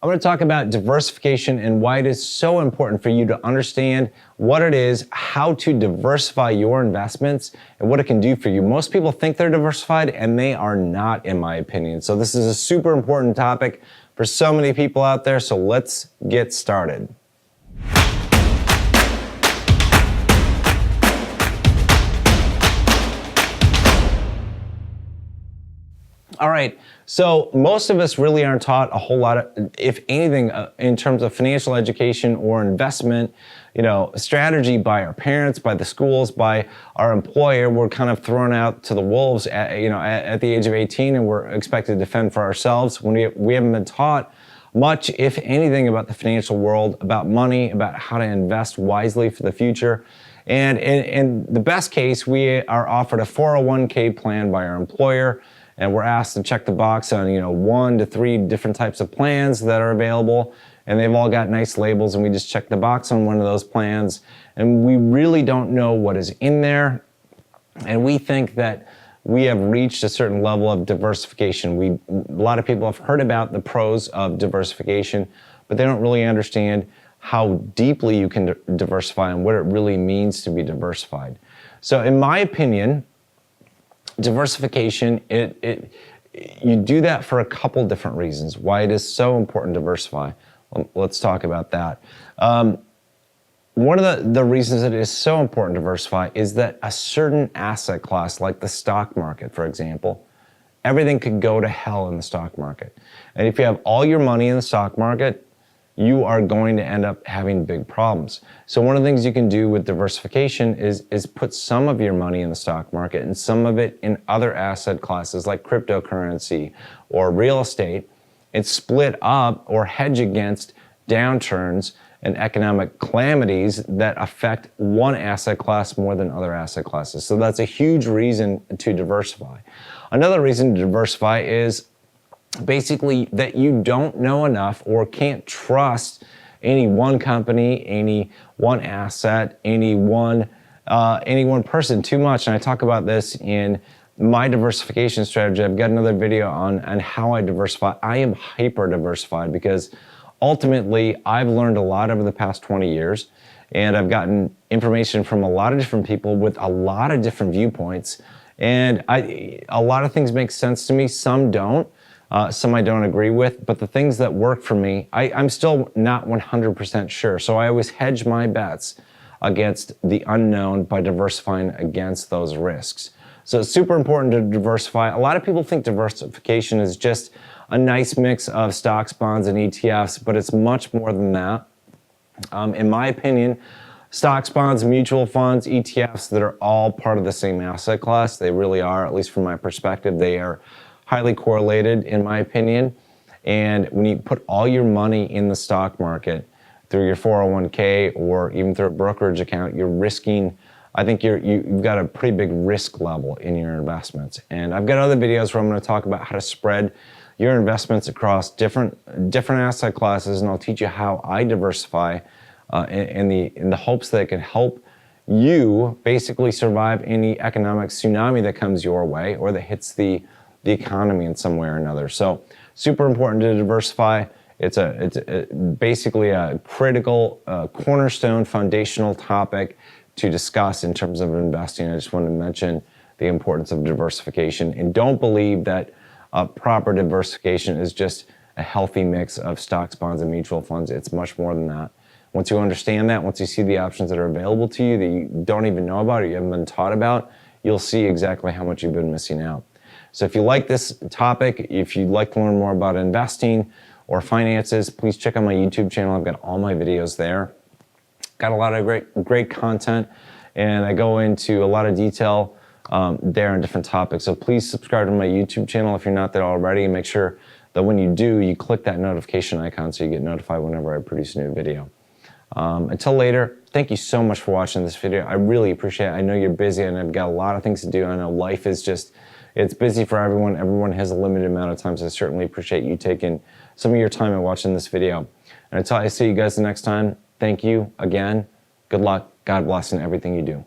I'm going to talk about diversification and why it is so important for you to understand what it is, how to diversify your investments, and what it can do for you. Most people think they're diversified, and they are not, in my opinion. So this is a super important topic for so many people out there. So let's get started. All right, so most of us really aren't taught a whole lot of, if anything, in terms of financial education or investment, strategy by our parents, by the schools, by our employer. We're kind of thrown out to the wolves at the age of 18, and we're expected to fend for ourselves when we haven't been taught much, if anything, about the financial world, about money, about how to invest wisely for the future. And in the best case, we are offered a 401k plan by our employer, and we're asked to check the box on 1 to 3 different types of plans that are available, and they've all got nice labels, and we just check the box on one of those plans, and we really don't know what is in there, and we think that we have reached a certain level of diversification. A lot of people have heard about the pros of diversification, but they don't really understand how deeply you can diversify and what it really means to be diversified. So in my opinion, diversification, you do that for a couple different reasons, why it is so important to diversify. Let's talk about that. One of the reasons that it is so important to diversify is that a certain asset class, like the stock market, for example, everything could go to hell in the stock market. And if you have all your money in the stock market, you are going to end up having big problems. So one of the things you can do with diversification is put some of your money in the stock market and some of it in other asset classes like cryptocurrency or real estate, and split up or hedge against downturns and economic calamities that affect one asset class more than other asset classes. So that's a huge reason to diversify. Another reason to diversify is basically that you don't know enough or can't trust any one company, any one asset, any one person too much. And I talk about this in my diversification strategy. I've got another video on how I diversify. I am hyper diversified because ultimately I've learned a lot over the past 20 years, and I've gotten information from a lot of different people with a lot of different viewpoints. And a lot of things make sense to me, some don't. Some I don't agree with, but the things that work for me, I'm still not 100% sure. So I always hedge my bets against the unknown by diversifying against those risks. So it's super important to diversify. A lot of people think diversification is just a nice mix of stocks, bonds, and ETFs, but it's much more than that. In my opinion, stocks, bonds, mutual funds, ETFs, that are all part of the same asset class. They really are, at least from my perspective. They are highly correlated, in my opinion. And when you put all your money in the stock market through your 401k or even through a brokerage account, you're risking, I think you've got a pretty big risk level in your investments. And I've got other videos where I'm going to talk about how to spread your investments across different asset classes, and I'll teach you how I diversify in the hopes that it can help you basically survive any economic tsunami that comes your way or that hits the economy in some way or another. So super important to diversify. It's basically a critical cornerstone foundational topic to discuss in terms of investing. I just wanted to mention the importance of diversification, and don't believe that proper diversification is just a healthy mix of stocks, bonds, and mutual funds. It's much more than that. Once you understand that, once you see the options that are available to you that you don't even know about or you haven't been taught about, you'll see exactly how much you've been missing out. So if you like this topic, if you'd like to learn more about investing or finances, please check out my YouTube channel. I've got all my videos there. Got a lot of great content, and I go into a lot of detail there on different topics. So please subscribe to my YouTube channel if you're not there already, and make sure that when you do, you click that notification icon so you get notified whenever I produce a new video. Until later, thank you so much for watching this video. I really appreciate it. I know you're busy and I've got a lot of things to do. I know life is just, it's busy for everyone. Everyone has a limited amount of time, so I certainly appreciate you taking some of your time and watching this video. And until I see you guys the next time, thank you again. Good luck. God bless in everything you do.